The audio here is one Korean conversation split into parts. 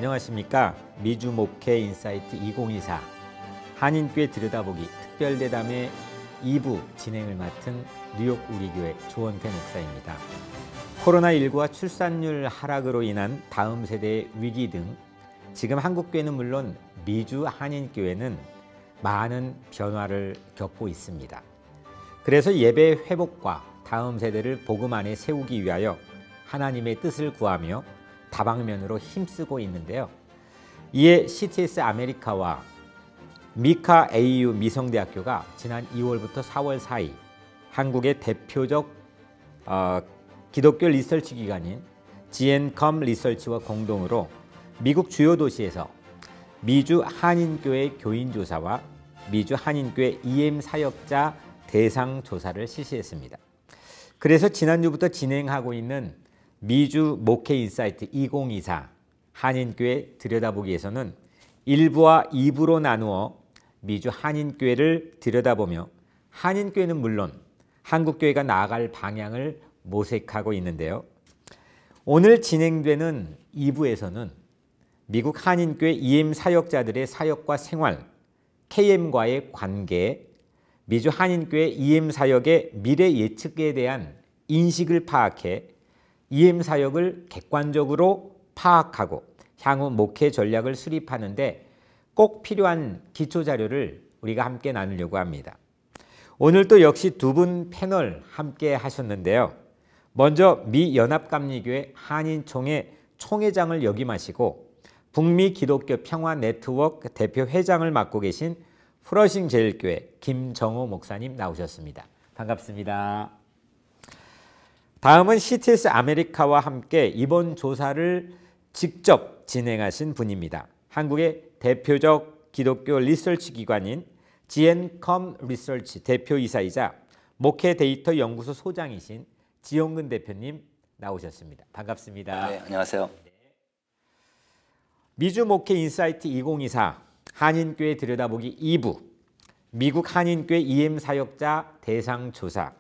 안녕하십니까. 미주 목회 인사이트 2024 한인교회 들여다보기 특별대담의 2부 진행을 맡은 뉴욕 우리교회 조원태 목사입니다. 코로나19와 출산율 하락으로 인한 다음 세대의 위기 등 지금 한국교회는 물론 미주 한인교회는 많은 변화를 겪고 있습니다. 그래서 예배 회복과 다음 세대를 복음 안에 세우기 위하여 하나님의 뜻을 구하며 다방면으로 힘쓰고 있는데요. 이에 CTS 아메리카와 미카 AU 미성대학교가 지난 2월부터 4월 사이 한국의 대표적 기독교 리서치 기관인 GNCOM 리서치와 공동으로 미국 주요 도시에서 미주 한인교회 교인조사와 미주 한인교회 EM 사역자 대상 조사를 실시했습니다. 그래서 지난주부터 진행하고 있는 미주 목회 인사이트 2024 한인교회 들여다보기에서는 1부와 2부로 나누어 미주 한인교회를 들여다보며 한인교회는 물론 한국교회가 나아갈 방향을 모색하고 있는데요. 오늘 진행되는 2부에서는 미국 한인교회 EM 사역자들의 사역과 생활, KM과의 관계, 미주 한인교회 EM 사역의 미래 예측에 대한 인식을 파악해 EM 사역을 객관적으로 파악하고 향후 목회 전략을 수립하는데 꼭 필요한 기초 자료를 우리가 함께 나누려고 합니다. 오늘 또 역시 두 분 패널 함께 하셨는데요. 먼저 미 연합감리교회 한인총회 총회장을 역임하시고 북미 기독교 평화 네트워크 대표 회장을 맡고 계신 프러싱 제일교회 김정호 목사님 나오셨습니다. 반갑습니다. 다음은 CTS 아메리카와 함께 이번 조사를 직접 진행하신 분입니다. 한국의 대표적 기독교 리서치 기관인 GNCOM 리서치 대표이사이자 목회 데이터 연구소 소장이신 지용근 대표님 나오셨습니다. 반갑습니다. 네, 안녕하세요. 미주 목회 인사이트 2024 한인교회 들여다보기 2부 미국 한인교회 EM 사역자 대상 조사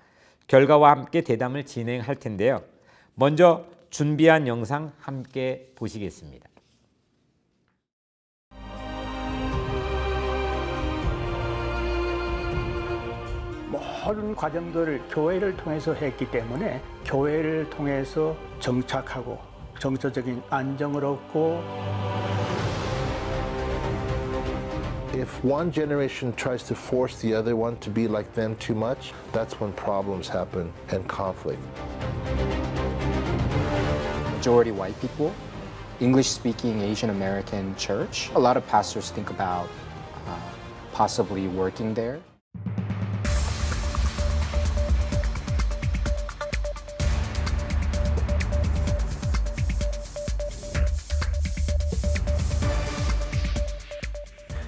결과와 함께 대담을 진행할 텐데요. 먼저 준비한 영상 함께 보시겠습니다. 모든 과정들을 교회를 통해서 했기 때문에 교회를 통해서 정착하고 정서적인 안정을 얻고 If one generation tries to force the other one to be like them too much, that's when problems happen and conflict. Majority white people, English-speaking Asian American church. A lot of pastors think about possibly working there.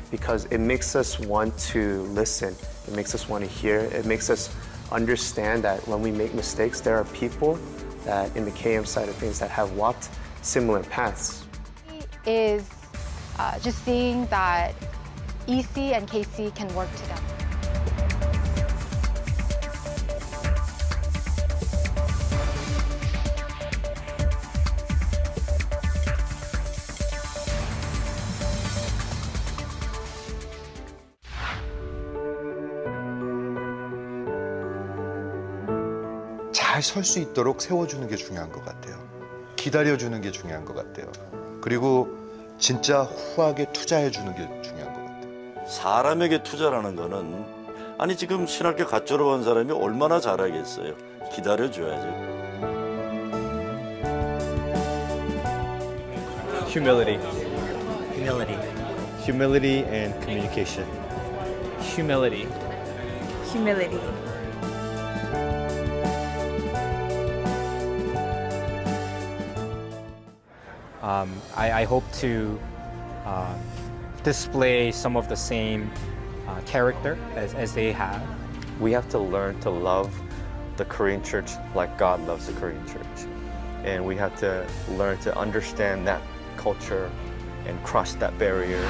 Because it makes us want to listen, it makes us want to hear, it makes us understand that when we make mistakes, there are people that in the KM side of things that have walked similar paths. Is just seeing that EC and KC can work together. 잘 설 수 있도록 세워주는 게 중요한 것 같아요. 기다려주는 게 중요한 것 같아요. 그리고 진짜 후하게 투자해주는 게 중요한 것 같아요. 사람에게 투자라는 거는 아니 지금 신학교 갓 졸업한 사람이 얼마나 잘하겠어요. 기다려줘야죠. Humility. Humility. Humility and communication. Humility. Humility. I hope to display some of the same character as they have. We have to learn to love the Korean church like God loves the Korean church. And we have to learn to understand that culture and cross that barrier.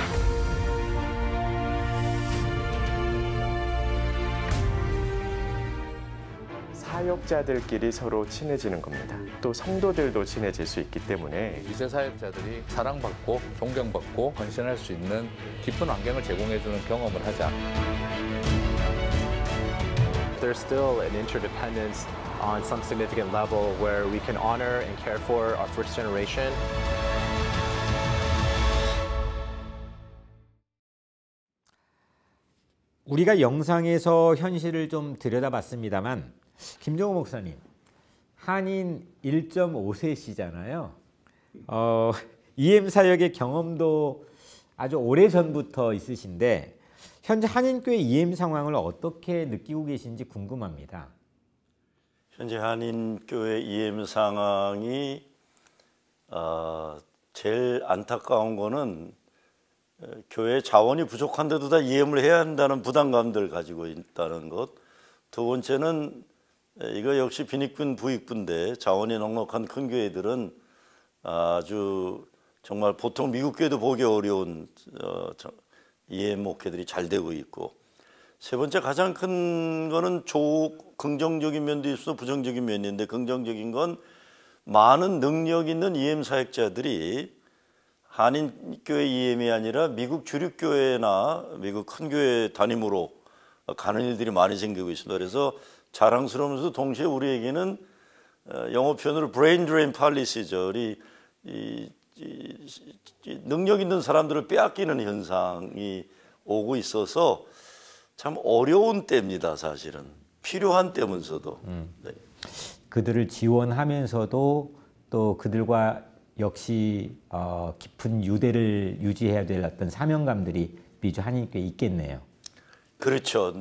사역자들끼리 서로 친해지는 겁니다. 또 성도들도 친해질 수 있기 때문에 이세 사역자들이 사랑받고 존경받고 헌신할 수 있는 깊은 환경을 제공해주는 경험을 하자. There's still an interdependence on some significant level where we can honor and care for our first generation. 우리가 영상에서 현실을 좀 들여다봤습니다만 김정호 목사님, 한인 1.5세시잖아요. EM 사역의 경험도 아주 오래전부터 있으신데 현재 한인교회 EM 상황을 어떻게 느끼고 계신지 궁금합니다. 현재 한인교회 EM 상황이 제일 안타까운 거는 교회 자원이 부족한데도 다 EM을 해야 한다는 부담감들 가지고 있다는 것. 두 번째는 이거 역시 빈익분 부익분데 자원이 넉넉한 큰 교회들은 아주 정말 보통 미국 교회도 보기 어려운 EM 목회들이 잘 되고 있고, 세 번째 가장 큰 거는 긍정적인 면도 있어 부정적인 면인데, 긍정적인 건 많은 능력 있는 EM 사역자들이 한인교회 EM이 아니라 미국 주력교회나 미국 큰 교회 담임으로 가는 일들이 많이 생기고 있습니다. 그래서 자랑스러우면서 동시에 우리에게는 영어 표현으로 브레인 드레인 팔리시죠. 능력 있는 사람들을 빼앗기는 현상이 오고 있어서 참 어려운 때입니다. 사실은 필요한 때면서도. 네. 그들을 지원하면서도 또 그들과 역시 깊은 유대를 유지해야 될 어떤 사명감들이 미주 한인교회에 있겠네요. 그렇죠.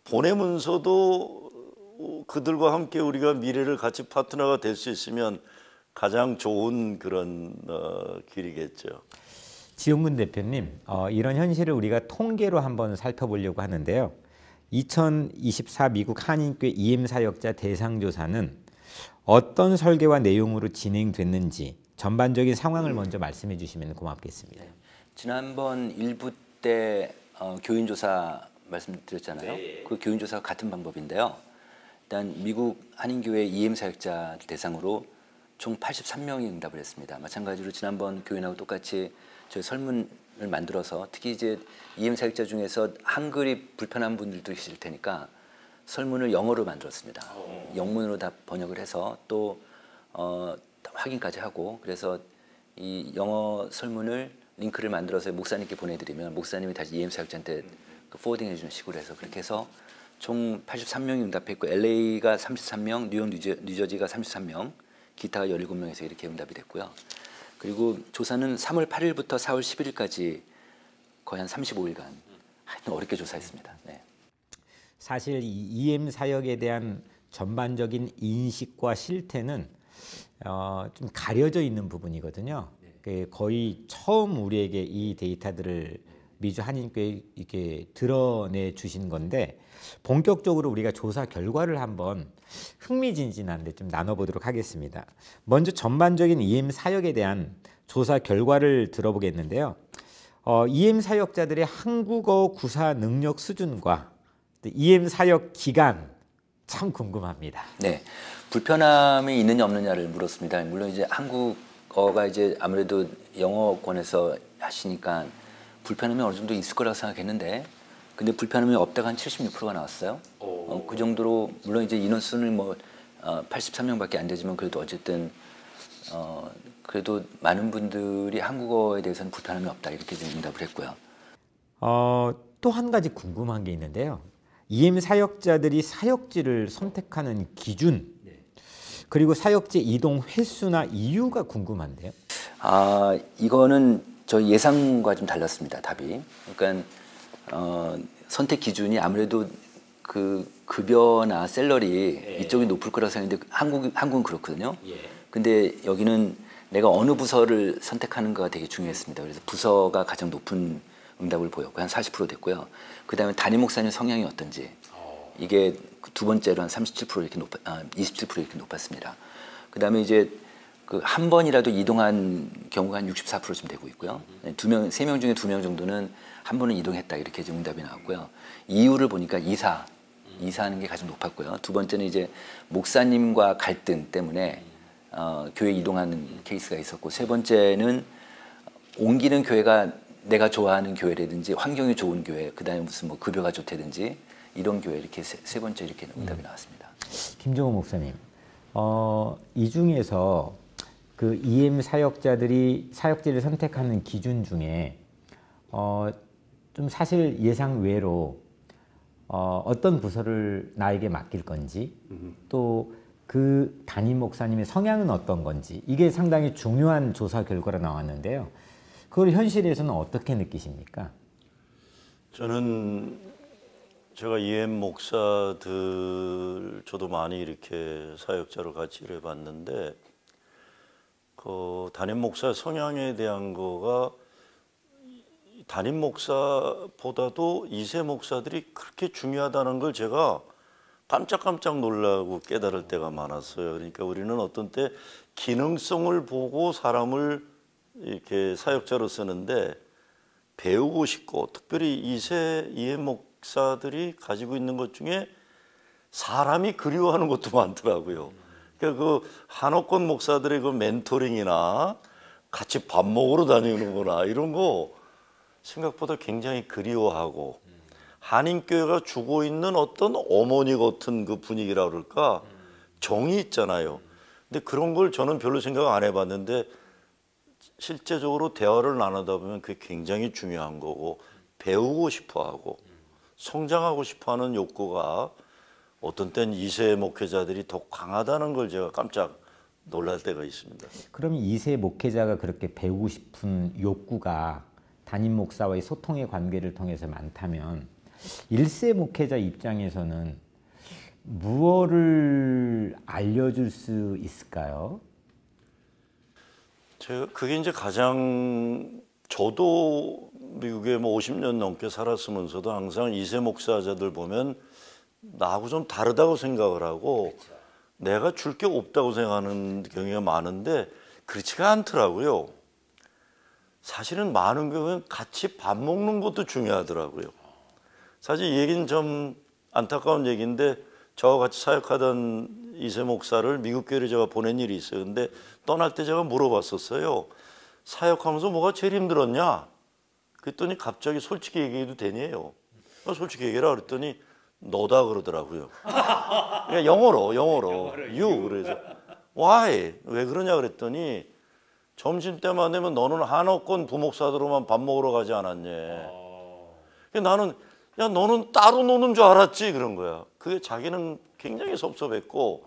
보내면서도 그들과 함께 우리가 미래를 같이 파트너가 될 수 있으면 가장 좋은 그런 길이겠죠. 지용근 대표님, 이런 현실을 우리가 통계로 한번 살펴보려고 하는데요. 2024 미국 한인교회 EM 사역자 대상조사는 어떤 설계와 내용으로 진행됐는지 전반적인 상황을 먼저 말씀해 주시면 고맙겠습니다. 네. 지난번 1부 때 교인조사 말씀드렸잖아요. 네. 그 교인조사가 같은 방법인데요. 일단 미국 한인교회 EM 사역자 대상으로 총 83명이 응답을 했습니다. 마찬가지로 지난번 교인하고 똑같이 저희 설문을 만들어서 특히 이제 EM 사역자 중에서 한글이 불편한 분들도 계실 테니까 설문을 영어로 만들었습니다. 영문으로 다 번역을 해서 또 확인까지 하고, 그래서 이 영어 설문을 링크를 만들어서 목사님께 보내드리면 목사님이 다시 EM 사역자한테 포워딩 해주는 식으로 해서 그렇게 해서 총 83명이 응답했고, LA가 33명, 뉴욕, 뉴저지가 33명, 기타가 17명에서 이렇게 응답이 됐고요. 그리고 조사는 3월 8일부터 4월 11일까지 거의 한 35일간 하여튼 어렵게 조사했습니다. 네. 사실 이 EM 사역에 대한 전반적인 인식과 실태는 좀 가려져 있는 부분이거든요. 거의 처음 우리에게 이 데이터들을 미주 한인교회 이렇게 드러내 주신 건데, 본격적으로 우리가 조사 결과를 한번 흥미진진한데 좀 나눠보도록 하겠습니다. 먼저 전반적인 EM 사역에 대한 조사 결과를 들어보겠는데요. EM 사역자들의 한국어 구사 능력 수준과 EM 사역 기간 참 궁금합니다. 네, 불편함이 있느냐 없느냐를 물었습니다. 물론 이제 한국어가 이제 아무래도 영어권에서 하시니까 불편함이 어느 정도 있을 거라고 생각했는데, 근데 불편함이 없다가 한 76%가 나왔어요. 그 정도로 물론 이제 인원수는 뭐 83명밖에 안 되지만 그래도 어쨌든 그래도 많은 분들이 한국어에 대해서는 불편함이 없다 이렇게 응답을 했고요. 또 한 가지 궁금한 게 있는데요. EM 사역자들이 사역지를 선택하는 기준, 그리고 사역지 이동 횟수나 이유가 궁금한데요. 이거는 저희 예상과 좀 달랐습니다. 답이. 그러니까 선택 기준이 아무래도 그 급여나 샐러리 이쪽이 높을 거라고 생각했는데 한국은 그렇거든요. 근데 여기는 내가 어느 부서를 선택하는가가 되게 중요했습니다. 그래서 부서가 가장 높은 응답을 보였고 한 40% 됐고요. 그 다음에 담임 목사님 성향이 어떤지, 이게 두 번째로 한 37% 이렇게 27% 이렇게 높았습니다. 그 다음에 이제 그 한 번이라도 이동한 경우가 한 64%쯤 되고 있고요. 세 명 중에 2명 정도는 한 번은 이동했다 이렇게 응답이 나왔고요. 이유를 보니까 이사, 이사하는 게 가장 높았고요. 두 번째는 이제 목사님과 갈등 때문에 교회 이동하는 케이스가 있었고, 세 번째는 옮기는 교회가 내가 좋아하는 교회라든지 환경이 좋은 교회, 그다음에 무슨 뭐 급여가 좋다든지 이런 교회, 이렇게 세 번째 이렇게 응답이 나왔습니다. 김종호 목사님, 이 중에서 그 EM 사역자들이 사역지를 선택하는 기준 중에 좀 사실 예상 외로 어떤 부서를 나에게 맡길 건지, 또 그 담임 목사님의 성향은 어떤 건지, 이게 상당히 중요한 조사 결과로 나왔는데요. 그걸 현실에서는 어떻게 느끼십니까? 저는 제가 EM 목사들 저도 많이 이렇게 사역자로 같이 일해봤는데, 그 담임 목사 성향에 대한 거가 담임 목사보다도 2세 목사들이 그렇게 중요하다는 걸 제가 깜짝깜짝 놀라고 깨달을 때가 많았어요. 그러니까 우리는 어떤 때 기능성을 보고 사람을 이렇게 사역자로 쓰는데, 배우고 싶고 특별히 2세 EM 목사들이 가지고 있는 것 중에 사람이 그리워하는 것도 많더라고요. 그러니까 그 한옥권 목사들의 그 멘토링이나 같이 밥 먹으러 다니는구나, 이런 거 생각보다 굉장히 그리워하고, 한인교회가 주고 있는 어떤 어머니 같은 그 분위기라 그럴까, 정이 있잖아요. 근데 그런 걸 저는 별로 생각 안 해봤는데, 실제적으로 대화를 나누다 보면 그게 굉장히 중요한 거고, 배우고 싶어하고 성장하고 싶어하는 욕구가 어떤 땐 2세 목회자들이 더 강하다는 걸 제가 깜짝 놀랄 때가 있습니다. 그럼 2세 목회자가 그렇게 배우고 싶은 욕구가 담임 목사와의 소통의 관계를 통해서 많다면, 1세 목회자 입장에서는 무엇을 알려줄 수 있을까요? 제가 그게 이제 가장, 저도 미국에 뭐 50년 넘게 살았으면서도 항상 2세 목사자들 보면 나하고 좀 다르다고 생각을 하고, 그렇죠, 내가 줄 게 없다고 생각하는 경우가 많은데 그렇지가 않더라고요. 사실은 많은 경우는 같이 밥 먹는 것도 중요하더라고요. 사실 이 얘기는 좀 안타까운 얘기인데, 저와 같이 사역하던 2세 목사를 미국 교회로 제가 보낸 일이 있어요. 근데 떠날 때 제가 물어봤었어요. 사역하면서 뭐가 제일 힘들었냐? 그랬더니 갑자기 솔직히 얘기해도 되니요. 솔직히 얘기해라 그랬더니 너다 그러더라고요. 그러니까 영어로 you. 그래서 why? 왜 그러냐 그랬더니, 점심때만 되면 너는 한옥권 부목사들로만 밥 먹으러 가지 않았냐. 나는, 야, 너는 따로 노는 줄 알았지, 그런 거야. 그게 자기는 굉장히 섭섭했고,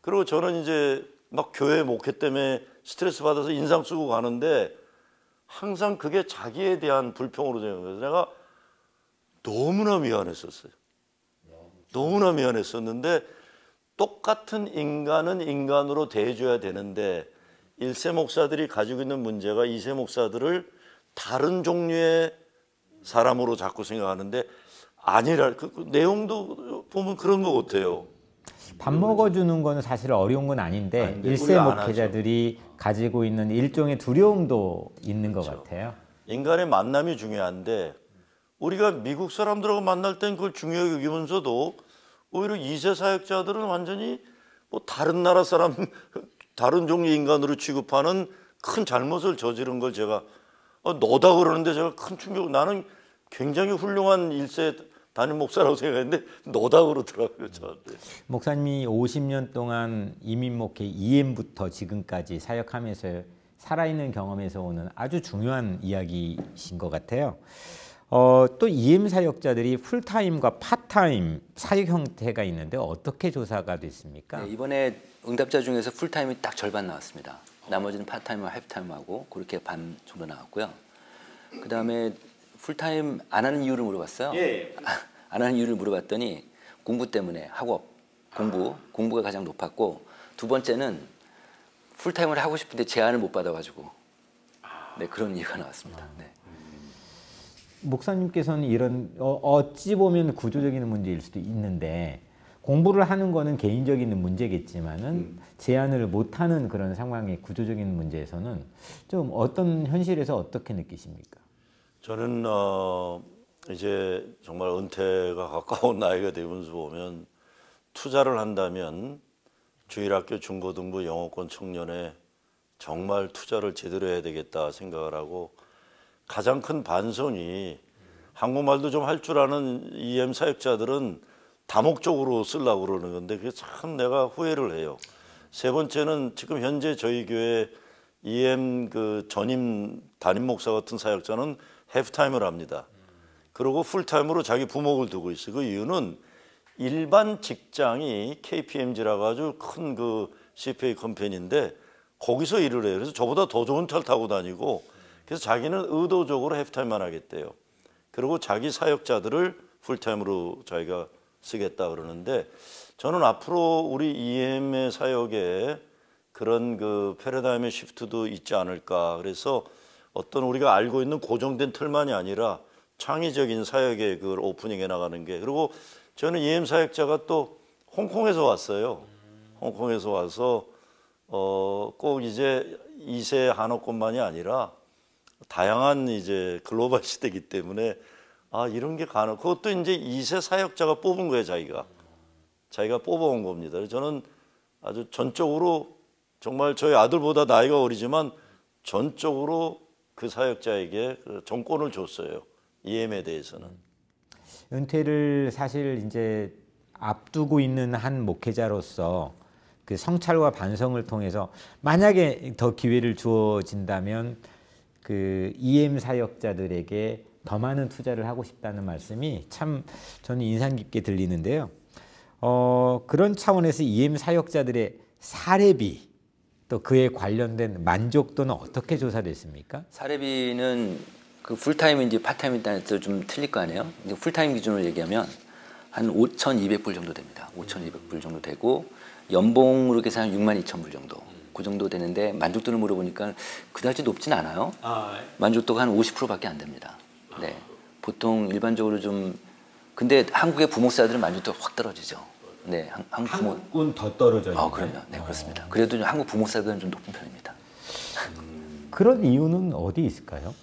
그리고 저는 이제 막 교회 목회 때문에 스트레스 받아서 인상 쓰고 가는데 항상 그게 자기에 대한 불평으로 생각해서 내가 너무나 미안했었어요. 너무나 미안했었는데, 똑같은 인간은 인간으로 대해줘야 되는데 1세 목사들이 가지고 있는 문제가 2세 목사들을 다른 종류의 사람으로 자꾸 생각하는데, 아니라 그 내용도 보면 그런 것 같아요. 밥 먹어주는 거는 사실 어려운 건 아닌데 1세 목회자들이 가지고 있는 일종의 두려움도 있는 것 같아요. 인간의 만남이 중요한데, 우리가 미국 사람들하고 만날 땐 그걸 중요하게 여기면서도 오히려 2세 사역자들은 완전히 뭐 다른 나라 사람, 다른 종류의 인간으로 취급하는 큰 잘못을 저지른 걸 제가 너다 그러는데 제가 큰 충격. 나는 굉장히 훌륭한 1세 담임 목사라고 생각했는데 너다 그러더라고요, 저한테. 목사님이 50년 동안 이민 목회 EM부터 지금까지 사역하면서 살아있는 경험에서 오는 아주 중요한 이야기이신 것 같아요. 또 EM 사역자들이 풀타임과 파타임 사역 형태가 있는데 어떻게 조사가 됐습니까? 네, 이번에 응답자 중에서 풀타임이 딱 절반 나왔습니다. 나머지는 파타임과 하프타임하고 그렇게 반 정도 나왔고요. 그 다음에 풀타임 안 하는 이유를 물어봤어요. 예. 안 하는 이유를 물어봤더니 공부 때문에, 학업, 공부가 가장 높았고, 두 번째는 풀타임을 하고 싶은데 제안을 못 받아가지고, 네, 그런 이유가 나왔습니다. 네. 목사님께서는 이런 어찌 보면 구조적인 문제일 수도 있는데, 공부를 하는 거는 개인적인 문제겠지만은 제한을 못하는 그런 상황의 구조적인 문제에서는 좀 어떤 현실에서 어떻게 느끼십니까? 저는 이제 정말 은퇴가 가까운 나이가 되면서 보면 투자를 한다면 주일학교 중고등부 영어권 청년에 정말 투자를 제대로 해야 되겠다 생각을 하고 가장 큰 반성이 한국말도 좀 할 줄 아는 EM 사역자들은 다목적으로 쓰려고 그러는 건데 그게 참 내가 후회를 해요. 세 번째는 지금 현재 저희 교회 EM 그 전임 담임 목사 같은 사역자는 해프타임을 합니다. 그리고 풀타임으로 자기 부목을 두고 있어요. 그 이유는 일반 직장이 KPMG라고 아주 큰 그 CPA 컴퍼니인데 거기서 일을 해요. 그래서 저보다 더 좋은 차를 타고 다니고 그래서 자기는 의도적으로 해프타임만 하겠대요. 그리고 자기 사역자들을 풀타임으로 자기가 쓰겠다 그러는데 저는 앞으로 우리 EM의 사역에 그런 그 패러다임의 시프트도 있지 않을까. 그래서 어떤 우리가 알고 있는 고정된 틀만이 아니라 창의적인 사역의 그 오프닝에 나가는 게 그리고 저는 EM 사역자가 또 홍콩에서 왔어요. 홍콩에서 와서 꼭 이제 2세 한옥권만이 아니라 다양한 이제 글로벌 시대이기 때문에 이런 게 가능. 그것도 이제 2세 사역자가 뽑은 거예요, 자기가 뽑아온 겁니다. 그래서 저는 아주 전적으로 정말 저희 아들보다 나이가 어리지만 전적으로 그 사역자에게 그 정권을 줬어요. EM에 대해서는. 은퇴를 사실 이제 앞두고 있는 한 목회자로서 그 성찰과 반성을 통해서 만약에 더 기회를 주어진다면 그 EM 사역자들에게 더 많은 투자를 하고 싶다는 말씀이 참 저는 인상 깊게 들리는데요. 그런 차원에서 EM 사역자들의 사례비 또 그에 관련된 만족도는 어떻게 조사됐습니까? 사례비는 그 풀타임인지 파타임인지 따라서 좀 틀릴 거 아니에요. 이제 풀타임 기준으로 얘기하면 한 5,200불 정도 됩니다. 5,200불 정도 되고 연봉으로 계산하면 62,000불 정도. 그 정도 되는데 만족도를 물어보니까 그다지 높진 않아요. 만족도가 한 50%밖에 안 됩니다. 네, 보통 일반적으로 좀 근데 한국의 부목사들은 만족도가 확 떨어지죠. 네, 한국은 더 떨어져요. 그럼요. 네, 그렇습니다. 그래도 한국 부목사들은 좀 높은 편입니다. 그런 이유는 어디 있을까요?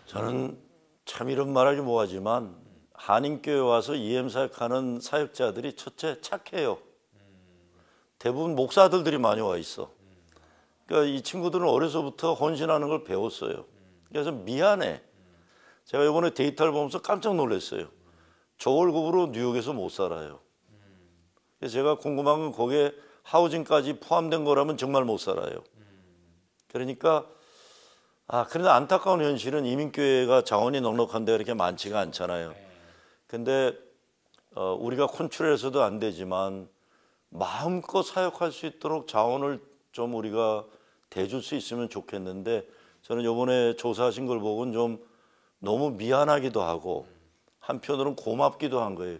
저는 참 이런 말하기 뭐하지만 한인교회 와서 EM 사역하는 사역자들이 첫째 착해요. 대부분 목사들이 많이 와 있어. 그러니까 이 친구들은 어려서부터 헌신하는 걸 배웠어요. 그래서 미안해. 제가 이번에 데이터를 보면서 깜짝 놀랐어요. 저 월급으로 뉴욕에서 못 살아요. 그래서 제가 궁금한 건 거기에 하우징까지 포함된 거라면 정말 못 살아요. 그러니까 그런데 안타까운 현실은 이민교회가 자원이 넉넉한 데가 이렇게 많지가 않잖아요. 근데 우리가 컨트롤해서도 안 되지만 마음껏 사역할 수 있도록 자원을 좀 우리가 대줄 수 있으면 좋겠는데 저는 이번에 조사하신 걸 보고는 좀 너무 미안하기도 하고 한편으로는 고맙기도 한 거예요.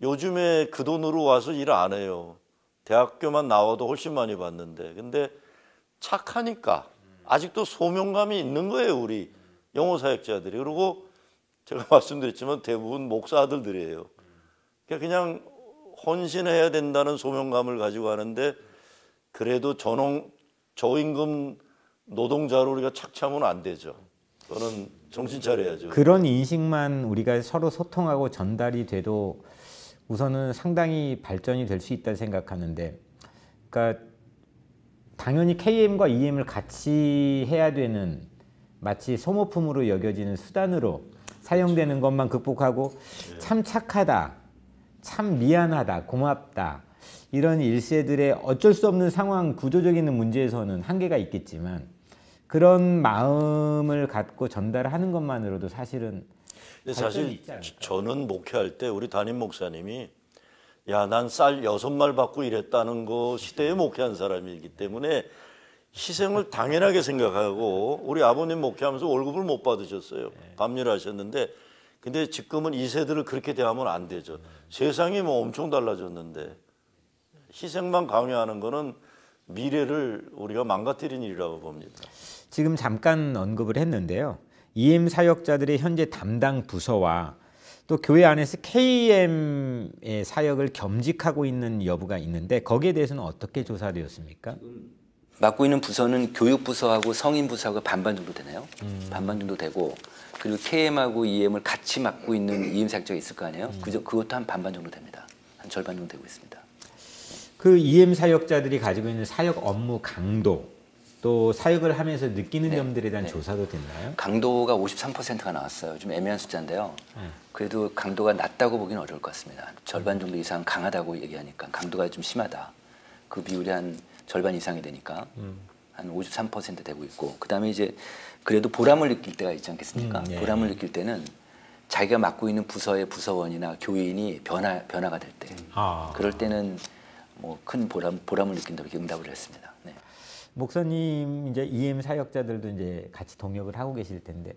요즘에 그 돈으로 와서 일 안 해요. 대학교만 나와도 훨씬 많이 받는데 근데 착하니까 아직도 소명감이 있는 거예요. 우리 영어 사역자들이. 그리고 제가 말씀드렸지만 대부분 목사 아들들이에요. 그냥 헌신해야 된다는 소명감을 가지고 하는데 그래도 저임금 노동자로 우리가 착취하면 안 되죠. 그거는 정신 차려야죠. 그런 인식만 우리가 서로 소통하고 전달이 돼도 우선은 상당히 발전이 될 수 있다고 생각하는데 그러니까 당연히 KM과 EM을 같이 해야 되는 마치 소모품으로 여겨지는 수단으로 사용되는 것만 극복하고 참 착하다, 참 미안하다, 고맙다 이런 일세들의 어쩔 수 없는 상황 구조적인 문제에서는 한계가 있겠지만 그런 마음을 갖고 전달하는 것만으로도 사실은 사실 저는 목회할 때 우리 담임 목사님이 난 쌀 6말 받고 일했다는 거 시대에 목회한 사람이기 때문에 희생을 당연하게 생각하고 우리 아버님 목회하면서 월급을 못 받으셨어요. 밤일하셨는데 근데 지금은 2세들을 그렇게 대하면 안 되죠. 세상이 뭐 엄청 달라졌는데 희생만 강요하는 거는 미래를 우리가 망가뜨린 일이라고 봅니다. 지금 잠깐 언급을 했는데요. EM 사역자들의 현재 담당 부서와 또 교회 안에서 KM의 사역을 겸직하고 있는 여부가 있는데 거기에 대해서는 어떻게 조사되었습니까? 맡고 있는 부서는 교육부서하고 성인부서하고 반반 정도 되네요. 반반 정도 되고 그리고 KM하고 EM을 같이 맡고 있는 EM 사역자가 있을 거 아니에요? 그것도 한 반반 정도 됩니다. 한 절반 정도 되고 있습니다. 그 EM 사역자들이 가지고 있는 사역 업무 강도, 또 사역을 하면서 느끼는 점들에 대한 조사도 됐나요? 강도가 53%가 나왔어요. 좀 애매한 숫자인데요. 그래도 강도가 낮다고 보기는 어려울 것 같습니다. 절반 정도 이상 강하다고 얘기하니까 강도가 좀 심하다. 그 비율이 한 절반 이상이 되니까 한 53% 되고 있고, 그 다음에 이제 그래도 보람을 느낄 때가 있지 않겠습니까? 예. 보람을 느낄 때는 자기가 맡고 있는 부서의 부서원이나 교인이 변화가 될 때, 그럴 때는 뭐 큰 보람을 느낀다고 이렇게 응답을 했습니다. 네. 목사님 이제 EM 사역자들도 이제 같이 동역을 하고 계실 텐데,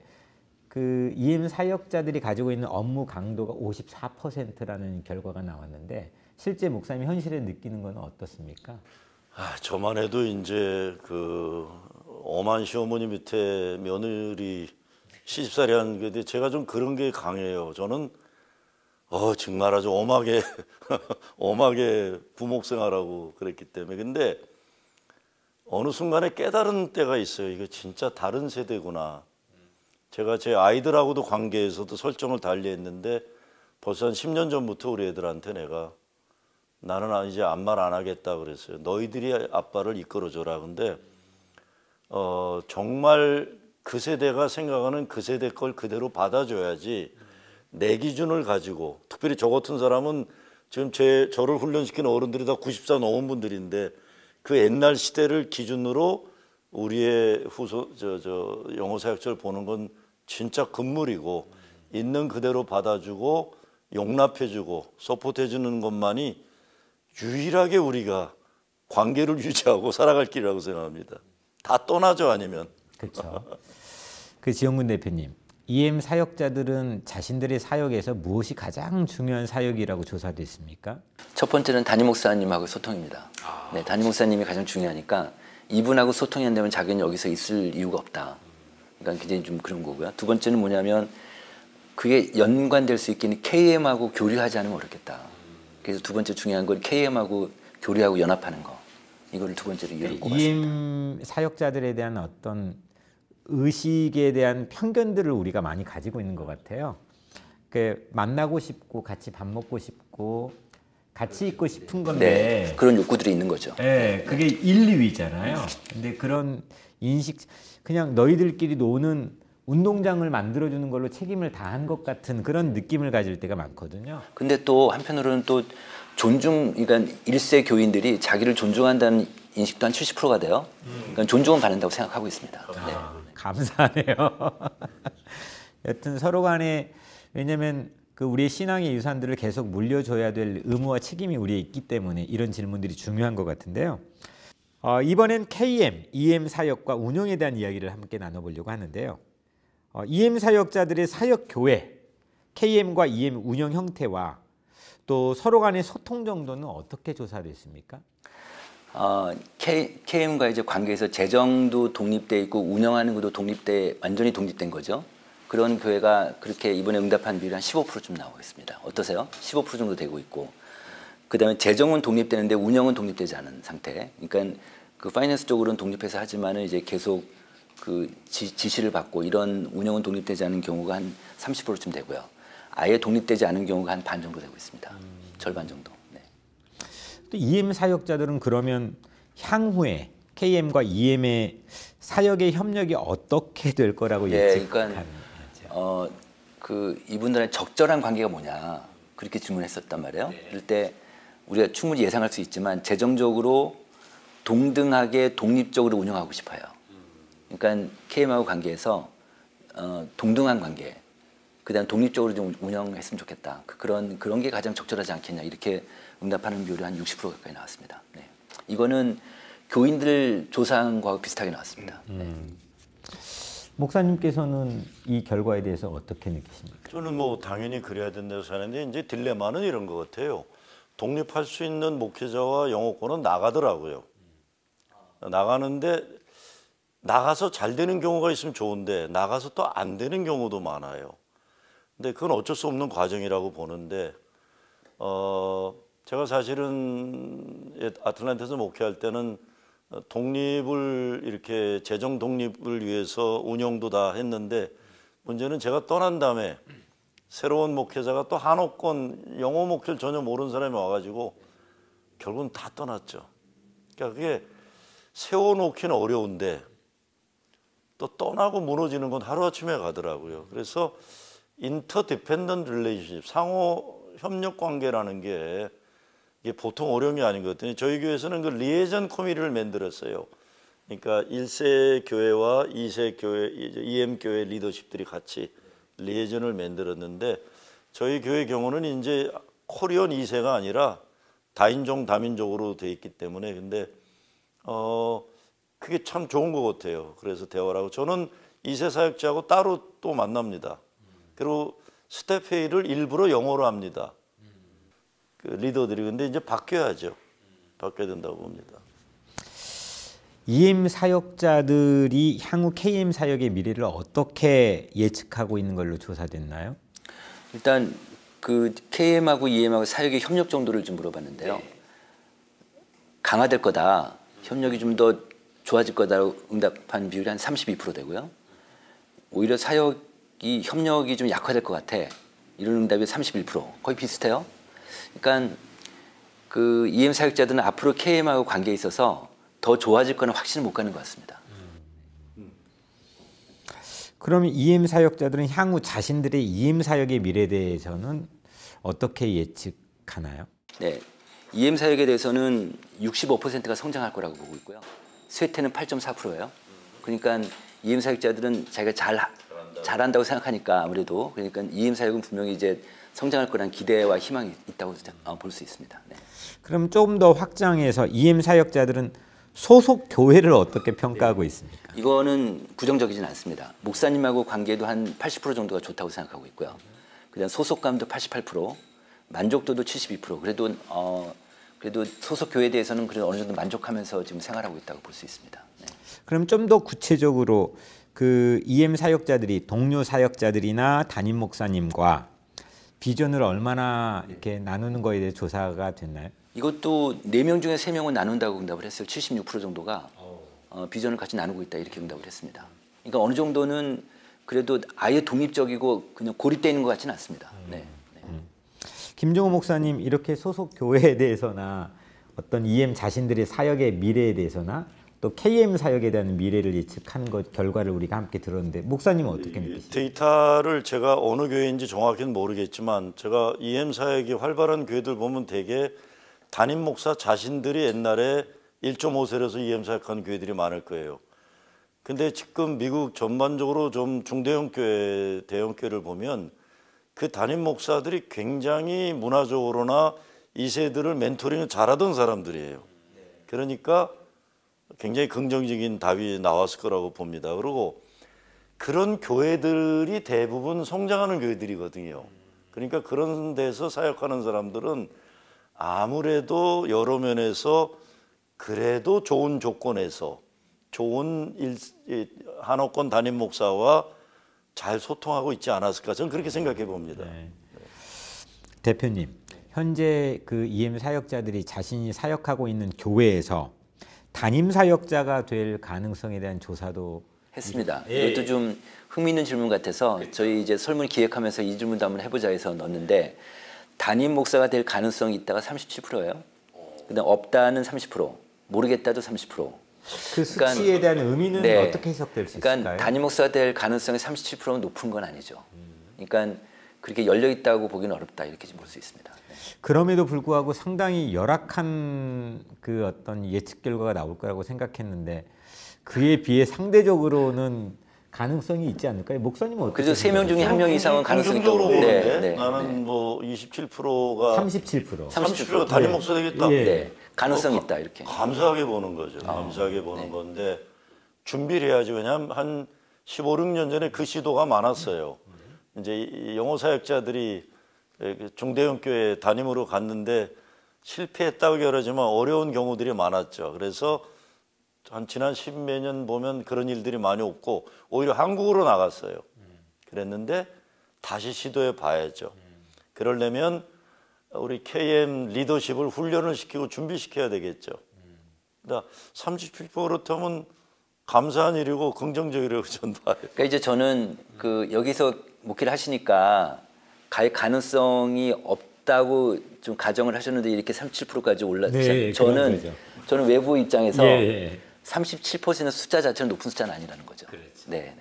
그 EM 사역자들이 가지고 있는 업무 강도가 54%라는 결과가 나왔는데, 실제 목사님 현실에 느끼는 건 어떻습니까? 저만 해도 이제 그 엄한 시어머니 밑에 며느리 시집살이 하는 게 제가 좀 그런 게 강해요. 저는 정말 아주 엄하게 엄하게 부목 생활하고 그랬기 때문에. 근데 어느 순간에 깨달은 때가 있어요. 이거 진짜 다른 세대구나. 제가 제 아이들하고도 관계에서도 설정을 달리 했는데 벌써 한 10년 전부터 우리 애들한테 내가 나는 이제 아무 말 안 하겠다 그랬어요. 너희들이 아빠를 이끌어줘라. 근데 정말 그 세대가 생각하는 그 세대 걸 그대로 받아줘야지, 내 기준을 가지고, 특별히 저 같은 사람은 지금 저를 훈련시키는 어른들이 다 90살 넘은 분들인데, 그 옛날 시대를 기준으로 우리의 영어 사역자를 보는 건 진짜 금물이고, 있는 그대로 받아주고 용납해주고 서포트해주는 것만이 유일하게 우리가 관계를 유지하고 살아갈 길이라고 생각합니다. 다 떠나죠, 아니면. 그렇죠. 그 지영군 대표님, EM 사역자들은 자신들의 사역에서 무엇이 가장 중요한 사역이라고 조사됐습니까? 첫 번째는 담임 목사님하고 소통입니다. 네, 담임 목사님이 가장 중요하니까 이분하고 소통이 안 되면 자기는 여기서 있을 이유가 없다. 그러니까 굉장히 좀 그런 거고요. 두 번째는 뭐냐면 그게 연관될 수 있기는 KM하고 교류하지 않으면 어렵겠다. 그래서 두 번째 중요한 건 KM하고 교류하고 연합하는 거. 이거를 두 번째로 이유를 꼽았습니다. EM 사역자들에 대한 어떤 의식에 대한 편견들을 우리가 많이 가지고 있는 것 같아요. 만나고 싶고 같이 밥 먹고 싶고 같이 있고 싶은 건데, 네, 그런 욕구들이 있는 거죠. 네, 그게 1, 2위잖아요. 근데 그런 인식, 그냥 너희들끼리 노는 운동장을 만들어주는 걸로 책임을 다한 것 같은 그런 느낌을 가질 때가 많거든요. 근데 또 한편으로는 또 그러니까 1세 교인들이 자기를 존중한다는 인식도 한 70%가 돼요. 그러니까 존중은 받는다고 생각하고 있습니다. 네. 감사하네요. 여튼 서로 간에, 왜냐하면 그 우리의 신앙의 유산들을 계속 물려줘야 될 의무와 책임이 우리에 있기 때문에 이런 질문들이 중요한 것 같은데요. 이번엔 KM, EM 사역과 운영에 대한 이야기를 함께 나눠보려고 하는데요. EM 사역자들의 사역 교회, KM과 EM 운영 형태와 또 서로 간의 소통 정도는 어떻게 조사됐습니까? KM과 이제 관계에서 재정도 독립돼 있고 운영하는 것도 완전히 독립된 거죠. 그런 교회가 그렇게 이번에 응답한 비율이 한 15%좀 나오고 있습니다. 어떠세요? 15% 정도 되고 있고, 그다음에 재정은 독립되는데 운영은 독립되지 않은 상태. 그러니까 그 파이낸스 쪽으로는 독립해서 하지만은 이제 계속 그 지시를 받고, 이런 운영은 독립되지 않은 경우가 한 30%쯤 되고요. 아예 독립되지 않은 경우가 한 반 정도 되고 있습니다. 절반 정도. 네. 또 EM 사역자들은 그러면 향후에 KM과 EM의 사역의 협력이 어떻게 될 거라고 예측하는? 그 이분들의 적절한 관계가 뭐냐, 그렇게 질문했었단 말이에요. 그럴 때 우리가 충분히 예상할 수 있지만 재정적으로 동등하게 독립적으로 운영하고 싶어요. 그러니까 KM하고 관계에서 동등한 관계, 그다음 독립적으로 좀 운영했으면 좋겠다. 그런 게 가장 적절하지 않겠냐, 이렇게 응답하는 비율이 한 60% 가까이 나왔습니다. 네. 이거는 교인들 조사한 거하고 비슷하게 나왔습니다. 네. 목사님께서는 이 결과에 대해서 어떻게 느끼십니까? 저는 뭐 당연히 그래야 된다고 생각하는데, 이제 딜레마는 이런 것 같아요. 독립할 수 있는 목회자와 영어권은 나가더라고요. 나가는데 나가서 잘 되는 경우가 있으면 좋은데 나가서 또 안 되는 경우도 많아요. 근데 그건 어쩔 수 없는 과정이라고 보는데, 제가 사실은 아틀란타에서 목회할 때는 독립을 이렇게 재정 독립을 위해서 운영도 다 했는데 문제는 제가 떠난 다음에 새로운 목회자가 또 한옥권 영어 목회를 전혀 모르는 사람이 와가지고 결국은 다 떠났죠. 그러니까 그게 세워놓기는 어려운데 또 떠나고 무너지는 건 하루아침에 가더라고요. 그래서 인터디펜던트 릴레이션십, 상호 협력 관계라는 게 이게 보통 어려운 게 아닌 것 같아요. 저희 교회에서는 그 리에이전 코미티를 만들었어요. 그러니까 1세 교회와 2세 교회, EM 교회 리더십들이 같이 리에이전을 만들었는데 저희 교회 경우는 이제 코리안 2세가 아니라 다인종 다민족으로 돼 있기 때문에 근데 그게 참 좋은 것 같아요. 그래서 대화를 하고 저는 2세 사역자하고 따로 또 만납니다. 그리고 스텝 회의를 일부러 영어로 합니다. 그 리더들이 근데 이제 바뀌어야죠. 바뀌어야 된다고 봅니다. EM 사역자들이 향후 KM 사역의 미래를 어떻게 예측하고 있는 걸로 조사됐나요? 일단 그 KM하고 EM하고 사역의 협력 정도를 좀 물어봤는데요. 강화될 거다. 협력이 좀 더 좋아질 거다라고 응답한 비율이 한 32% 되고요. 오히려 사역이 협력이 좀 약화될 것 같아. 이런 응답이 31%. 거의 비슷해요. 그러니까 그 EM 사역자들은 앞으로 KM하고 관계에 있어서 더 좋아질 거는 확신을 못 가는 것 같습니다. 그러면 EM 사역자들은 향후 자신들의 EM 사역의 미래에 대해서는 어떻게 예측하나요? 네, EM 사역에 대해서는 65%가 성장할 거라고 보고 있고요. 쇠퇴는 8.4%예요. 그러니까 EM 사역자들은 자기가 잘한다고 생각하니까 아무래도 그러니까 EM 사역은 분명히 이제 성장할 거란 기대와 희망이 있다고 볼 수 있습니다. 네. 그럼 조금 더 확장해서 EM 사역자들은 소속 교회를 어떻게 평가하고 있습니까? 이거는 부정적이진 않습니다. 목사님하고 관계도 한 80% 정도가 좋다고 생각하고 있고요. 그다음 소속감도 88%, 만족도도 72%. 그래도 소속 교회에 대해서는 그래도 어느 정도 만족하면서 지금 생활하고 있다고 볼 수 있습니다. 네. 그럼 좀 더 구체적으로 그 EM 사역자들이 동료 사역자들이나 담임 목사님과 비전을 얼마나 이렇게 나누는 거에 대해 조사가 됐나요? 이것도 4명 중에 3명은 나눈다고 응답을 했어요. 76% 정도가 비전을 같이 나누고 있다 이렇게 응답을 했습니다. 그러니까 어느 정도는 그래도 아예 독립적이고 그냥 고립되어 있는 것 같지는 않습니다. 네. 김종호 목사님 이렇게 소속 교회에 대해서나 어떤 EM 자신들의 사역의 미래에 대해서나 또 KM 사역에 대한 미래를 예측하는 것 결과를 우리가 함께 들었는데 목사님은 어떻게 느끼시죠? 데이터를 제가 어느 교회인지 정확히는 모르겠지만 제가 EM 사역이 활발한 교회들 보면 대개 담임 목사 자신들이 옛날에 1.5세에서 EM 사역한 교회들이 많을 거예요. 근데 지금 미국 전반적으로 좀 중대형 교회, 대형 교회를 보면 그 담임 목사들이 굉장히 문화적으로나 2세들을 멘토링을 잘하던 사람들이에요. 그러니까 굉장히 긍정적인 답이 나왔을 거라고 봅니다. 그리고 그런 교회들이 대부분 성장하는 교회들이거든요. 그러니까 그런 데서 사역하는 사람들은 아무래도 여러 면에서 그래도 좋은 조건에서 좋은 한옥권 담임 목사와 잘 소통하고 있지 않았을까 저는 그렇게 생각해 봅니다. 네. 대표님, 현재 그 EM 사역자들이 자신이 사역하고 있는 교회에서 담임 사역자가 될 가능성에 대한 조사도 했습니다. 이것도 좀 흥미있는 질문 같아서 저희 이제 설문 기획하면서 이 질문도 한번 해보자 해서 넣었는데 담임 목사가 될 가능성이 있다가 37%예요. 그다음 없다는 30%, 모르겠다도 30%. 그 수치에 대한 의미는 어떻게 해석될 수 있을까요? 그러니까 담임 목사가 될 가능성이 37%는 높은 건 아니죠. 그러니까 그렇게 열려 있다고 보기는 어렵다 이렇게 볼 수 있습니다. 그럼에도 불구하고 상당히 열악한 그 어떤 예측 결과가 나올 거라고 생각했는데 그에 비해 상대적으로는 가능성이 있지 않을까요? 목사님은 어떻게? 그래서 3명 중에 1명 이상은 가능성이 있다고 보는데 나는 뭐 27%가 37%가 담임 목사 되겠다. 네, 가능성 있다 이렇게. 감사하게 보는 거죠. 감사하게 보는 건데 준비를 해야지. 왜냐하면 한 15, 16년 전에 그 시도가 많았어요. 이제 영어 사역자들이 중대형 교회 담임으로 갔는데 실패했다고 열하지만 어려운 경우들이 많았죠. 그래서 한 지난 10몇 년 보면 그런 일들이 많이 없고 오히려 한국으로 나갔어요. 그랬는데 다시 시도해 봐야죠. 그러려면 우리 KM 리더십을 훈련을 시키고 준비시켜야 되겠죠. 그러니까 37% 그렇다면 감사한 일이고 긍정적이라고 저는 봐요. 그러니까 이제 저는 그 여기서 목회를 하시니까 갈 가능성이 없다고 좀 가정을 하셨는데 이렇게 37%까지 올랐잖아요. 네, 저는 외부 입장에서 예. 37% 숫자 자체는 높은 숫자는 아니라는 거죠. 네.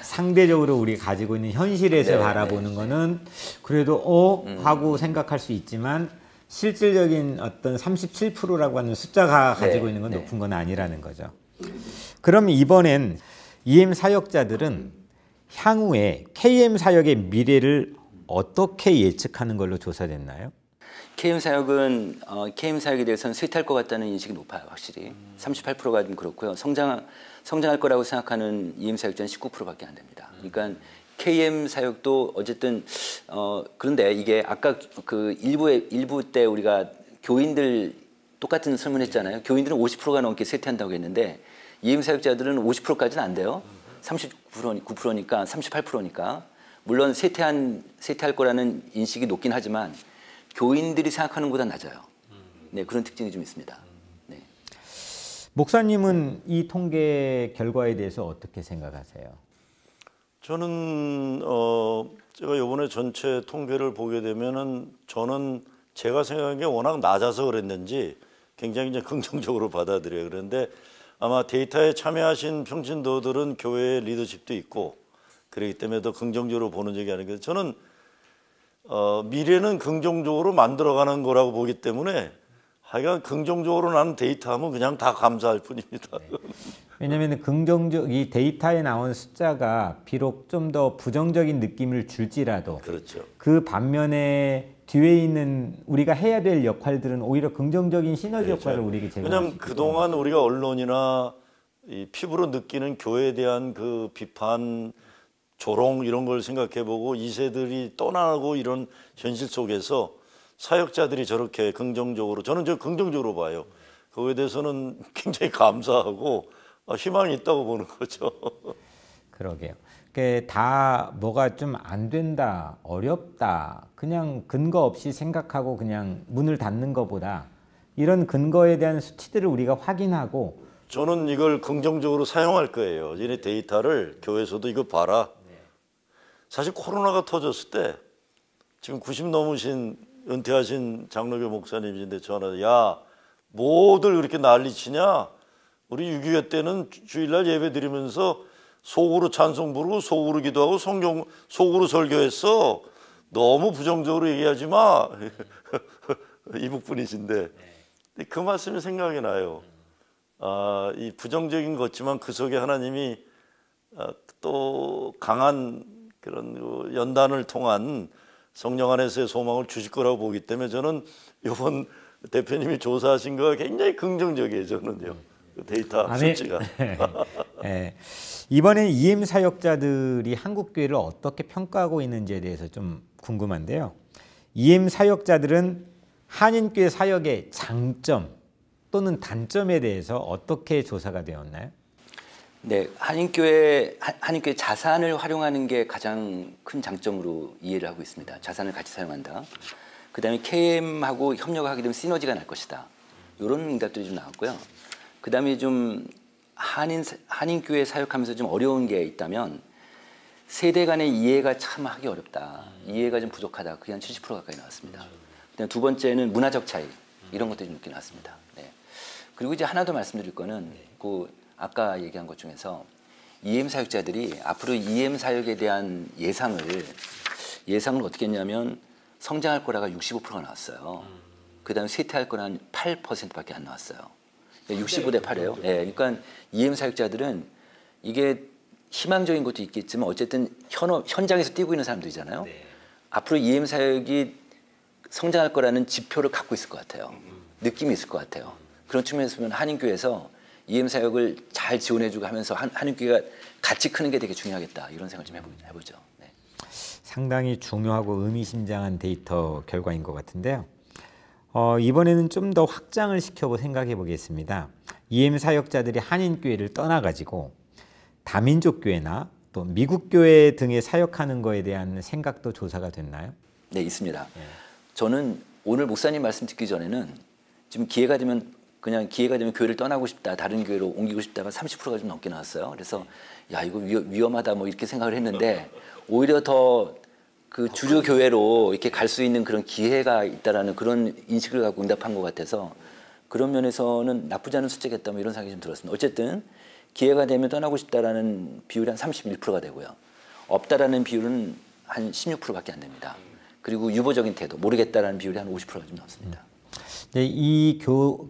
상대적으로 우리 가지고 있는 현실에서 네, 바라보는 거는 그래도 하고 생각할 수 있지만 실질적인 어떤 37%라고 하는 숫자가 가지고 있는 건 높은 건 아니라는 거죠. 그럼 이번엔 EM 사역자들은 향후에 KM 사역의 미래를 어떻게 예측하는 걸로 조사됐나요? KM 사역은 KM 사역에 대해서는 쇠퇴할 것 같다는 인식이 높아요, 확실히. 38%가 좀 그렇고요. 성장할 거라고 생각하는 EM 사역자는 19%밖에 안 됩니다. 그러니까 KM 사역도 어쨌든 그런데 이게 아까 그 일부 때 우리가 교인들 똑같은 설문했잖아요. 교인들은 50%가 넘게 쇠퇴한다고 했는데 EM 사역자들은 50%까지는 안 돼요. 39%니까 38%니까 물론 쇠퇴할 거라는 인식이 높긴 하지만 교인들이 생각하는 것보다 낮아요. 네, 그런 특징이 좀 있습니다. 네. 목사님은 이 통계 결과에 대해서 어떻게 생각하세요? 저는 제가 이번에 전체 통계를 보게 되면은 저는 제가 생각한 게 워낙 낮아서 그랬는지 굉장히 이제 긍정적으로 받아들여요. 그런데 아마 데이터에 참여하신 평신도들은 교회의 리더십도 있고 그렇기 때문에 더 긍정적으로 보는 적이 아닌가. 저는 미래는 긍정적으로 만들어가는 거라고 보기 때문에 하여간 긍정적으로 나는 데이터하면 그냥 다 감사할 뿐입니다. 네. 왜냐하면 이 데이터에 나온 숫자가 비록 좀 더 부정적인 느낌을 줄지라도 그렇죠. 그 반면에 뒤에 있는 우리가 해야 될 역할들은 오히려 긍정적인 시너지 역할을 우리에게 제공할 수 있기 왜냐하면 그동안 우리가 언론이나 이 피부로 느끼는 교회에 대한 그 비판, 조롱 이런 걸 생각해보고 2세들이 떠나고 이런 현실 속에서 사역자들이 저렇게 긍정적으로 저는 저 긍정적으로 봐요. 그거에 대해서는 굉장히 감사하고 희망이 있다고 보는 거죠. 그러게요. 다 뭐가 좀 안 된다, 어렵다, 그냥 근거 없이 생각하고 그냥 문을 닫는 것보다 이런 근거에 대한 수치들을 우리가 확인하고 저는 이걸 긍정적으로 사용할 거예요. 얘네 데이터를 교회에서도 이거 봐라. 사실 코로나가 터졌을 때 지금 90 넘으신 은퇴하신 장로교 목사님이신데 전화 야 뭐들 그렇게 난리치냐. 우리 6.25 때는 주일날 예배 드리면서 속으로 찬송 부르고 속으로 기도하고 성경 속으로 설교했어. 너무 부정적으로 얘기하지 마. 이북분이신데 그 말씀이 생각이 나요. 이 부정적인 것지만 그 속에 하나님이 또 강한 그런 연단을 통한 성령 안에서의 소망을 주실 거라고 보기 때문에 저는 이번 대표님이 조사하신 거가 굉장히 긍정적이에요. 저는요. 데이터 수치가. 네. 이번에 EM 사역자들이 한국교회를 어떻게 평가하고 있는지에 대해서 좀 궁금한데요. EM 사역자들은 한인교회 사역의 장점 또는 단점에 대해서 어떻게 조사가 되었나요? 네, 한인교회 자산을 활용하는 게 가장 큰 장점으로 이해를 하고 있습니다. 자산을 같이 사용한다. 그 다음에 KM하고 협력을 하게 되면 시너지가 날 것이다. 이런 응답들이 좀 나왔고요. 그 다음에 좀 한인교회 사역하면서 좀 어려운 게 있다면 세대 간의 이해가 참 하기 어렵다. 이해가 좀 부족하다. 그게 한 70% 가까이 나왔습니다. 그다음에 두 번째는 문화적 차이. 이런 것들이 좀 높게 나왔습니다. 네. 그리고 이제 하나 더 말씀드릴 거는 그 아까 얘기한 것 중에서 EM 사역자들이 앞으로 EM 사역에 대한 예상을 어떻게 했냐면 성장할 거라가 65%가 나왔어요. 그 다음에 쇠퇴할 거는 한 8%밖에 안 나왔어요. 65대 8이에요. 예, 그러니까 EM 사역자들은 이게 희망적인 것도 있겠지만 어쨌든 현장에서 뛰고 있는 사람들이잖아요. 앞으로 EM 사역이 성장할 거라는 지표를 갖고 있을 것 같아요. 느낌이 있을 것 같아요. 그런 측면에서 보면 한인교회에서 EM 사역을 잘 지원해주고 하면서 한인교회가 같이 크는 게 되게 중요하겠다. 이런 생각을 좀 해보죠. 네. 상당히 중요하고 의미심장한 데이터 결과인 것 같은데요. 이번에는 좀 더 확장을 시켜보고 생각해 보겠습니다. EM 사역자들이 한인교회를 떠나가지고 다민족 교회나 또 미국 교회 등에 사역하는 거에 대한 생각도 조사가 됐나요? 네, 있습니다. 저는 오늘 목사님 말씀 듣기 전에는 지금 기회가 되면 그냥 기회가 되면 교회를 떠나고 싶다, 다른 교회로 옮기고 싶다가 30%가 좀 넘게 나왔어요. 그래서 야 이거 위험하다 뭐 이렇게 생각을 했는데 오히려 더 그 주류 교회로 이렇게 갈 수 있는 그런 기회가 있다라는 그런 인식을 갖고 응답한 것 같아서 그런 면에서는 나쁘지 않은 수치겠다 뭐 이런 생각이 좀 들었습니다. 어쨌든 기회가 되면 떠나고 싶다라는 비율이 한 31%가 되고요. 없다라는 비율은 한 16%밖에 안 됩니다. 그리고 유보적인 태도, 모르겠다라는 비율이 한 50%가 좀 넘습니다. 네, 이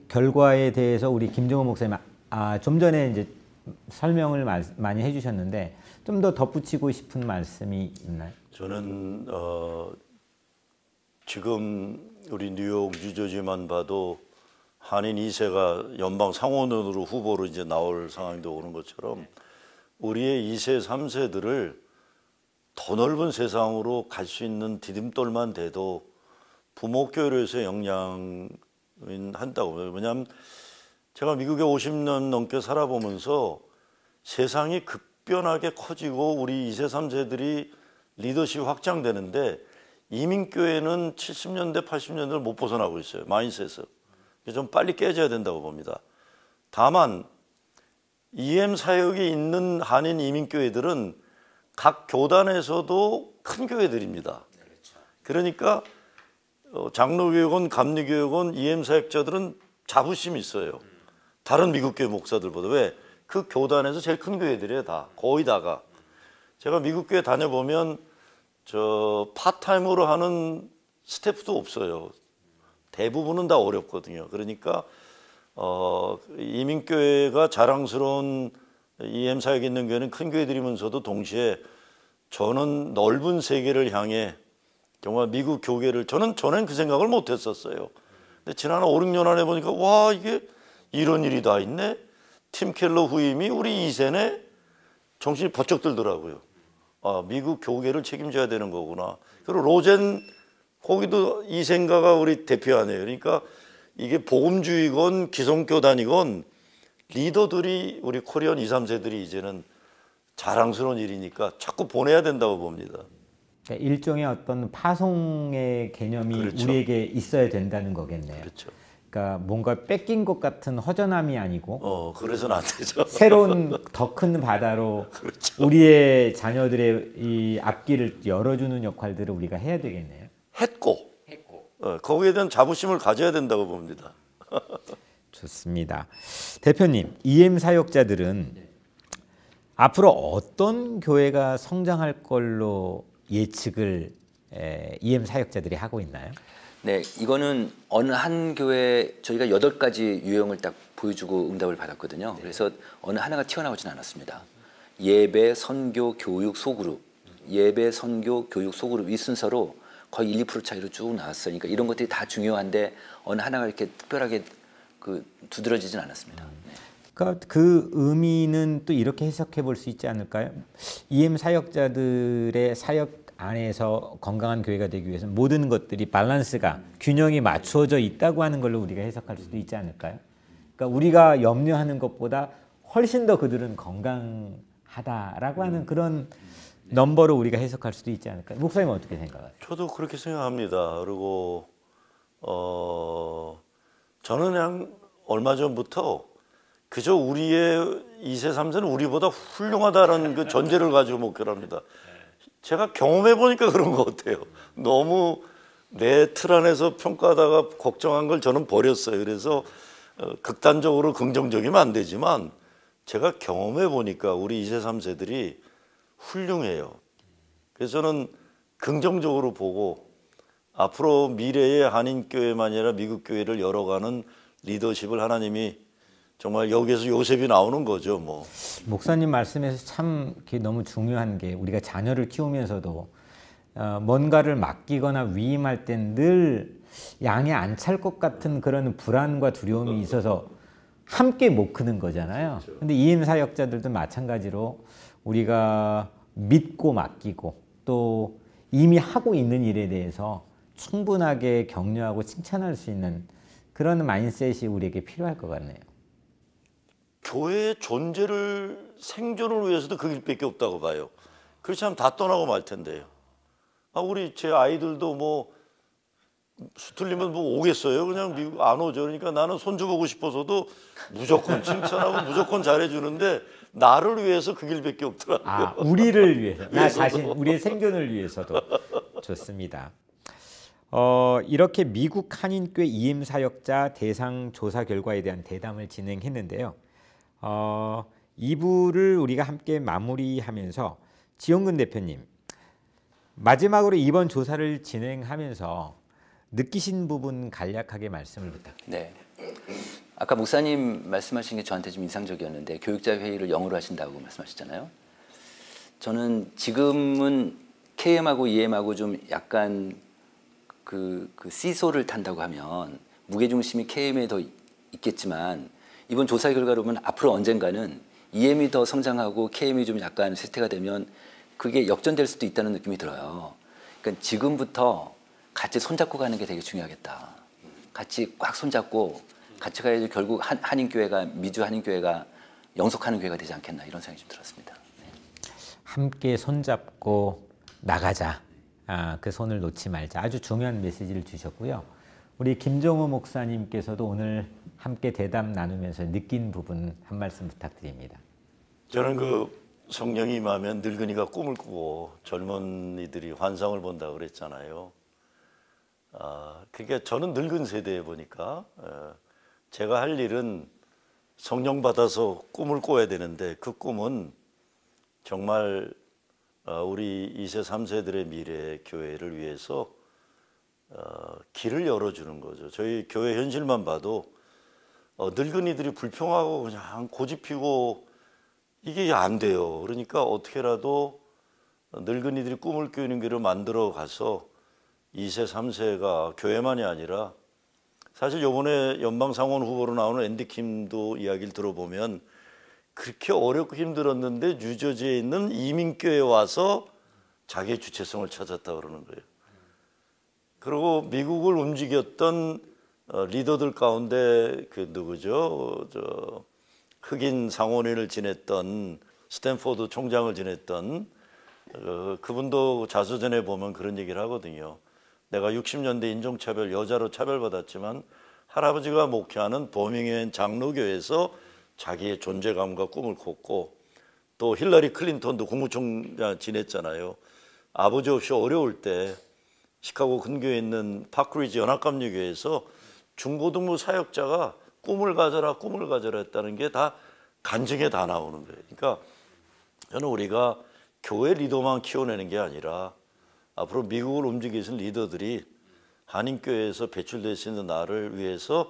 결과에 대해서 우리 김정호 목사님 좀 전에 이제 설명을 많이 해주셨는데 좀 더 덧붙이고 싶은 말씀이 있나요? 저는 지금 우리 뉴욕, 뉴저지만 봐도 한인 2세가 연방 상원으로 후보로 이제 나올 상황도 오는 것처럼 우리의 2세, 3세들을 더 넓은 세상으로 갈 수 있는 디딤돌만 돼도 부모 교회로서 영향은 한다고. 왜냐하면 제가 미국에 50년 넘게 살아보면서 세상이 급변하게 커지고 우리 2세, 3세들이 리더십이 확장되는데 이민교회는 70년대, 80년대를 못 벗어나고 있어요. 마인셋에서. 좀 빨리 깨져야 된다고 봅니다. 다만 EM 사역이 있는 한인 이민교회들은 각 교단에서도 큰 교회들입니다. 그러니까 장로교육원, 감리교육원, EM 사역자들은 자부심이 있어요. 다른 미국 교회 목사들보다. 왜? 그 교단에서 제일 큰 교회들이에요. 다. 거의 다가. 제가 미국 교회 다녀보면 파타임으로 하는 스태프도 없어요. 대부분은 다 어렵거든요. 그러니까 이민교회가 자랑스러운 EM 사역이 있는 교회는 큰 교회들이면서도 동시에 저는 넓은 세계를 향해 정말 미국 교계를 전엔 그 생각을 못 했었어요. 근데 지난 5, 6년 안에 보니까 와 이게 이런 일이 다 있네. 팀 켈러 후임이 우리 2세네. 정신이 번쩍 들더라고요. 미국 교계를 책임져야 되는 거구나. 그리고 로젠 거기도 2세인가가 우리 대표 아니에요. 그러니까 이게 복음주의건 기성교단이건 리더들이 우리 코리안 2, 3세들이 이제는 자랑스러운 일이니까 자꾸 보내야 된다고 봅니다. 그러니까 일종의 어떤 파송의 개념이 그렇죠. 우리에게 있어야 된다는 거겠네요. 그렇죠. 그러니까 뭔가 뺏긴 것 같은 허전함이 아니고 그래서는 안 되죠. 새로운 더 큰 바다로 그렇죠. 우리의 자녀들의 이 앞길을 열어주는 역할들을 우리가 해야 되겠네요. 했고. 거기에 대한 자부심을 가져야 된다고 봅니다. 좋습니다. 대표님, EM 사역자들은 앞으로 어떤 교회가 성장할 걸로 예측을 EM 사역자들이 하고 있나요? 네, 이거는 어느 한 교회 저희가 8가지 유형을 딱 보여주고 응답을 받았거든요. 그래서 어느 하나가 튀어나오진 않았습니다. 예배, 선교, 교육, 소그룹, 예배, 선교, 교육, 소그룹 이 순서로 거의 1, 2% 차이로 쭉 나왔어요. 그러니까 이런 것들이 다 중요한데 어느 하나가 이렇게 특별하게 두드러지진 않았습니다. 네. 그러니까 그 의미는 또 이렇게 해석해 볼 수 있지 않을까요? EM 사역자들의 사역 안에서 건강한 교회가 되기 위해서는 모든 것들이 밸런스가 균형이 맞추어져 있다고 하는 걸로 우리가 해석할 수도 있지 않을까요? 그러니까 우리가 염려하는 것보다 훨씬 더 그들은 건강하다라고 하는 그런 넘버로 우리가 해석할 수도 있지 않을까요? 목사님은 어떻게 생각하세요? 저도 그렇게 생각합니다. 그리고 저는 그냥 얼마 전부터 그저 우리의 2세, 3세는 우리보다 훌륭하다는 그 전제를 가지고 목표를 합니다. 제가 경험해 보니까 그런 것 같아요. 너무 내 틀 안에서 평가하다가 걱정한 걸 저는 버렸어요. 그래서 극단적으로 긍정적이면 안 되지만 제가 경험해 보니까 우리 2세, 3세들이 훌륭해요. 그래서 저는 긍정적으로 보고 앞으로 미래의 한인교회만이 아니라 미국교회를 열어가는 리더십을 하나님이 정말 여기에서 요셉이 나오는 거죠. 뭐. 목사님 말씀에서 참 너무 중요한 게 우리가 자녀를 키우면서도 뭔가를 맡기거나 위임할 땐 늘 양에 안 찰 것 같은 그런 불안과 두려움이 있어서 함께 못 크는 거잖아요. 근데 EM 사역자들도 마찬가지로 우리가 믿고 맡기고 또 이미 하고 있는 일에 대해서 충분하게 격려하고 칭찬할 수 있는 그런 마인셋이 우리에게 필요할 것 같네요. 교회의 존재를 생존을 위해서도 그 길밖에 없다고 봐요. 그렇지 않으면 다 떠나고 말 텐데요. 우리 제 아이들도 뭐 수틀리면 뭐 오겠어요? 그냥 미국 안 오죠. 그러니까 나는 손주 보고 싶어서도 무조건 칭찬하고 무조건 잘해주는데 나를 위해서 그 길밖에 없더라고요. 아, 우리를 위해서. 나 자신, 우리의 생존을 위해서도. 좋습니다. 이렇게 미국 한인교회 EM 사역자 대상 조사 결과에 대한 대담을 진행했는데요. 2부를 우리가 함께 마무리하면서 지용근 대표님, 마지막으로 이번 조사를 진행하면서 느끼신 부분 간략하게 말씀을 부탁드립니다. 네. 아까 목사님 말씀하신 게 저한테 좀 인상적이었는데 교육자 회의를 영어로 하신다고 말씀하셨잖아요. 저는 지금은 KM하고 EM하고 좀 약간 그 시소를 탄다고 하면 무게중심이 KM에 더 있겠지만 이번 조사 결과로 보면 앞으로 언젠가는 EM이 더 성장하고 KM이 좀 약간 쇠퇴가 되면 그게 역전될 수도 있다는 느낌이 들어요. 그러니까 지금부터 같이 손잡고 가는 게 되게 중요하겠다. 같이 꽉 손잡고 같이 가야지 결국 한인교회가 미주 한인교회가 영속하는 교회가 되지 않겠나 이런 생각이 좀 들었습니다. 네. 함께 손잡고 나가자. 그 손을 놓지 말자. 아주 중요한 메시지를 주셨고요. 우리 김정호 목사님께서도 오늘 함께 대담 나누면서 느낀 부분 한 말씀 부탁드립니다. 저는 그 성령이 임하면 늙은이가 꿈을 꾸고 젊은이들이 환상을 본다고 그랬잖아요. 그러니까 저는 늙은 세대에 보니까 제가 할 일은 성령 받아서 꿈을 꿔야 되는데 그 꿈은 정말 우리 2세, 3세들의 미래 교회를 위해서 길을 열어주는 거죠. 저희 교회 현실만 봐도 늙은이들이 불평하고 그냥 고집 피고 이게 안 돼요. 그러니까 어떻게라도 늙은이들이 꿈을 꾸는 길을 만들어 가서 2세, 3세가 교회만이 아니라 사실 이번에 연방상원 후보로 나오는 앤디 킴도 이야기를 들어보면 그렇게 어렵고 힘들었는데 뉴저지에 있는 이민교회에 와서 자기의 주체성을 찾았다 그러는 거예요. 그리고 미국을 움직였던 리더들 가운데 그 누구죠? 흑인 상원인을 지냈던 스탠포드 총장을 지냈던 그분도 자서전에 보면 그런 얘기를 하거든요. 내가 60년대 인종차별, 여자로 차별받았지만 할아버지가 목회하는 버밍엄 장로교에서 자기의 존재감과 꿈을 꿨고 또 힐러리 클린턴도 국무총장 지냈잖아요. 아버지 없이 어려울 때 시카고 근교에 있는 파크리지 연합감리교회에서 중고등부 사역자가 꿈을 가져라 했다는 게 다 간증에 다 나오는 거예요. 그러니까 저는 우리가 교회 리더만 키워내는 게 아니라 앞으로 미국을 움직이신 리더들이 한인교회에서 배출될 수 있는 나를 위해서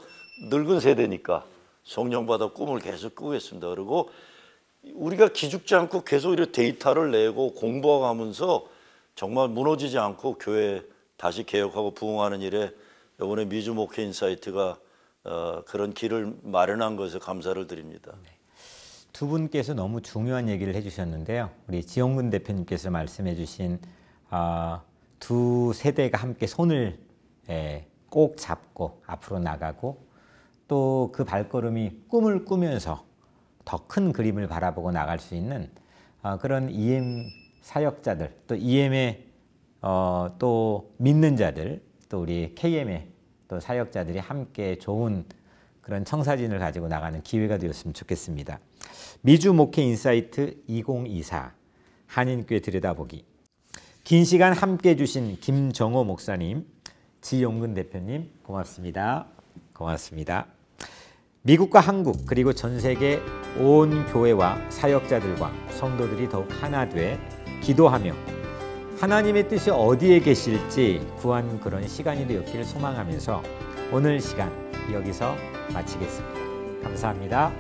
늙은 세대니까 성령받아 꿈을 계속 꾸겠습니다. 그리고 우리가 기죽지 않고 계속 이렇게 데이터를 내고 공부하면서 정말 무너지지 않고 교회 다시 개혁하고 부흥하는 일에 이번에 미주 목회 인사이트가 그런 길을 마련한 것에 감사를 드립니다. 두 분께서 너무 중요한 얘기를 해주셨는데요. 우리 지용근 대표님께서 말씀해 주신 두 세대가 함께 손을 꼭 잡고 앞으로 나가고 또 그 발걸음이 꿈을 꾸면서 더 큰 그림을 바라보고 나갈 수 있는 그런 EM 사역자들 또 EM의 또 믿는 자들 또 우리 KM의 또 사역자들이 함께 좋은 그런 청사진을 가지고 나가는 기회가 되었으면 좋겠습니다. 미주 목회 인사이트 2024 한인교회 들여다보기 긴 시간 함께 해주신 김정호 목사님, 지용근 대표님 고맙습니다. 고맙습니다. 미국과 한국 그리고 전 세계 온 교회와 사역자들과 성도들이 더욱 하나 돼 기도하며 하나님의 뜻이 어디에 계실지 구한 그런 시간이 되었길 소망하면서 오늘 시간 여기서 마치겠습니다. 감사합니다.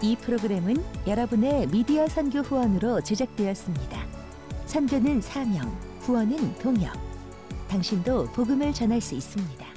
이 프로그램은 여러분의 미디어 선교 후원으로 제작되었습니다. 선교는 사명, 후원은 동역. 당신도 복음을 전할 수 있습니다.